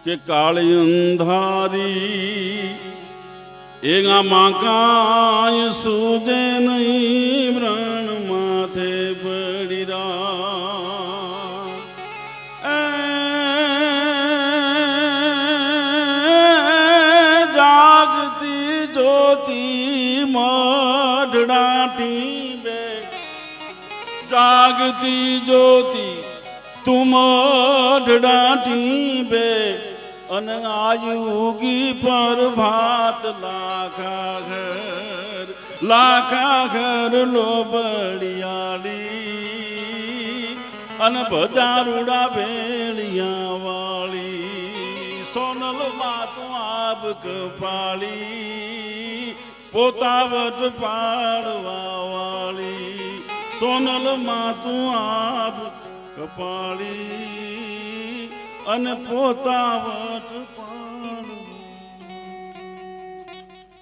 કે કાળી અંધારી એગામાં કાંઈ સૂજે નહીં વ્રણ માથે પડી જાગતી જ્યોતિ મઢડાટી બે જાગતી જ્યોતિ તું મઢડાટી બે અન આયુગી પર ભાત લાખા ઘર લોબડિયાળી અન બજારુડા ભેળિયા વાળી સોનલ માં તું આબ કપાળી પોતાવટ પાડવા વાળી સોનલ માં તું આબ કપાળી અને પોતાવટ